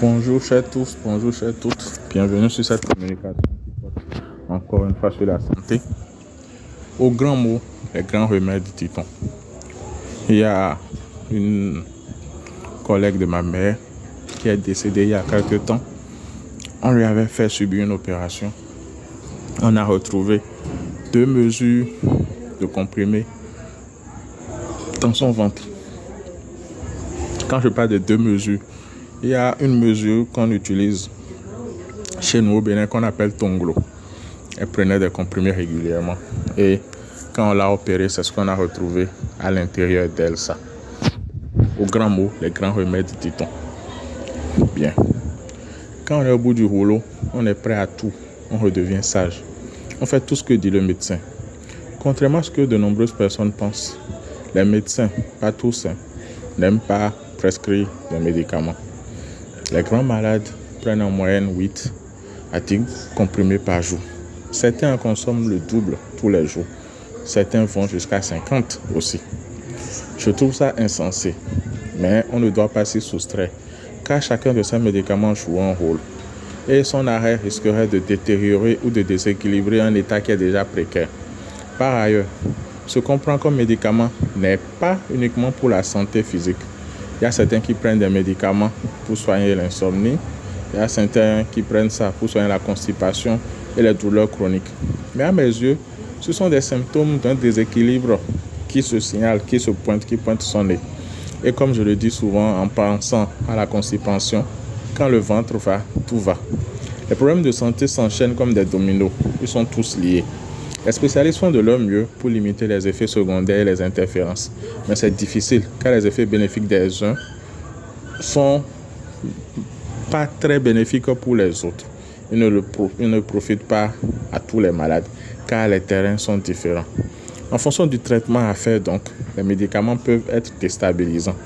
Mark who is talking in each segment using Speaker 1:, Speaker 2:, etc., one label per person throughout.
Speaker 1: Bonjour chers tous, bonjour chers toutes, bienvenue sur cette communication qui porte encore une fois sur la santé. Au grand mot, les grands remèdes, dit-on. Il y a une collègue de ma mère qui est décédée il y a quelques temps. On lui avait fait subir une opération. On a retrouvé 2 mesures de comprimés dans son ventre. Quand je parle de 2 mesures, il y a une mesure qu'on utilise chez nous au Bénin qu'on appelle Tonglo. Elle prenait des comprimés régulièrement. Et quand on l'a opérée, c'est ce qu'on a retrouvé à l'intérieur d'elle, ça. Au grand mot, les grands remèdes, dit-on. Bien. Quand on est au bout du rouleau, on est prêt à tout. On redevient sage. On fait tout ce que dit le médecin. Contrairement à ce que de nombreuses personnes pensent, les médecins, pas tous, n'aiment pas prescrire des médicaments. Les grands malades prennent en moyenne 8 à 10 comprimés par jour. Certains en consomment le double tous les jours. Certains vont jusqu'à 50 aussi. Je trouve ça insensé, mais on ne doit pas s'y soustraire, car chacun de ces médicaments joue un rôle. Et son arrêt risquerait de détériorer ou de déséquilibrer un état qui est déjà précaire. Par ailleurs, ce qu'on prend comme médicament n'est pas uniquement pour la santé physique. Il y a certains qui prennent des médicaments pour soigner l'insomnie. Il y a certains qui prennent ça pour soigner la constipation et les douleurs chroniques. Mais à mes yeux, ce sont des symptômes d'un déséquilibre qui se signale, qui pointe son nez. Et comme je le dis souvent en pensant à la constipation, quand le ventre va, tout va. Les problèmes de santé s'enchaînent comme des dominos. Ils sont tous liés. Les spécialistes font de leur mieux pour limiter les effets secondaires et les interférences. Mais c'est difficile car les effets bénéfiques des uns sont pas très bénéfiques pour les autres. Ils ne profitent pas à tous les malades car les terrains sont différents. En fonction du traitement à faire, donc, les médicaments peuvent être déstabilisants.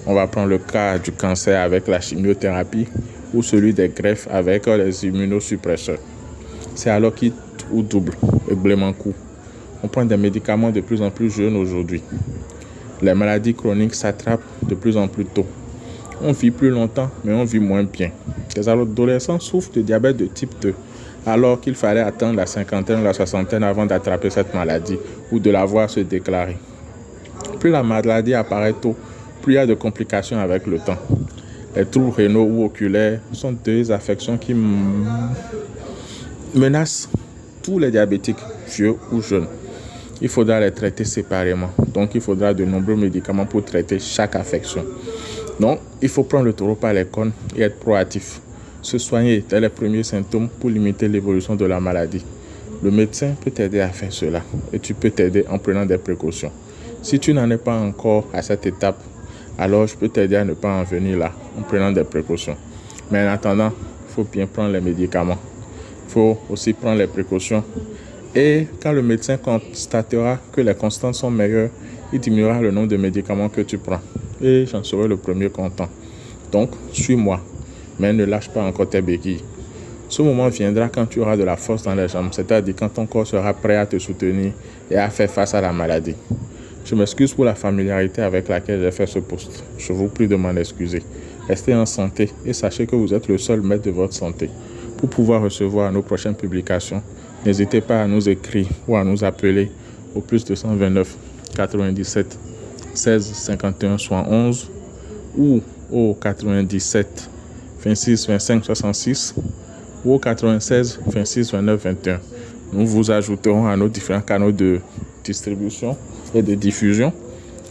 Speaker 1: On va prendre le cas du cancer avec la chimiothérapie ou celui des greffes avec les immunosuppresseurs. C'est alors quitte ou double, règlement coup. On prend des médicaments de plus en plus jeunes aujourd'hui. Les maladies chroniques s'attrapent de plus en plus tôt. On vit plus longtemps, mais on vit moins bien. Les adolescents souffrent de diabète de type 2, alors qu'il fallait attendre la cinquantaine ou la soixantaine avant d'attraper cette maladie ou de la voir se déclarer. Plus la maladie apparaît tôt, plus il y a de complications avec le temps. Les troubles rénaux ou oculaires sont 2 affections qui menacent tous les diabétiques, vieux ou jeunes. Il faudra les traiter séparément. Donc, il faudra de nombreux médicaments pour traiter chaque affection. Donc, il faut prendre le taureau par les cornes et être proactif. Se soigner dès les premiers symptômes pour limiter l'évolution de la maladie. Le médecin peut t'aider à faire cela et tu peux t'aider en prenant des précautions. Si tu n'en es pas encore à cette étape, alors je peux t'aider à ne pas en venir là en prenant des précautions. Mais en attendant, il faut bien prendre les médicaments. Il faut aussi prendre les précautions. Et quand le médecin constatera que les constantes sont meilleures, il diminuera le nombre de médicaments que tu prends. Et j'en serai le premier content. Donc, suis-moi, mais ne lâche pas encore tes béquilles. Ce moment viendra quand tu auras de la force dans les jambes, c'est-à-dire quand ton corps sera prêt à te soutenir et à faire face à la maladie. Je m'excuse pour la familiarité avec laquelle j'ai fait ce post. Je vous prie de m'en excuser. Restez en santé et sachez que vous êtes le seul maître de votre santé. Pour pouvoir recevoir nos prochaines publications, n'hésitez pas à nous écrire ou à nous appeler au plus 229 97 16 51 71 ou au 97 26 25 66 ou au 96 26 29 21. Nous vous ajouterons à nos différents canaux de distribution et de diffusion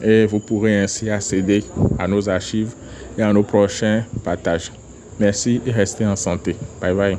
Speaker 1: et vous pourrez ainsi accéder à nos archives et à nos prochains partages. Merci et restez en santé. Bye bye.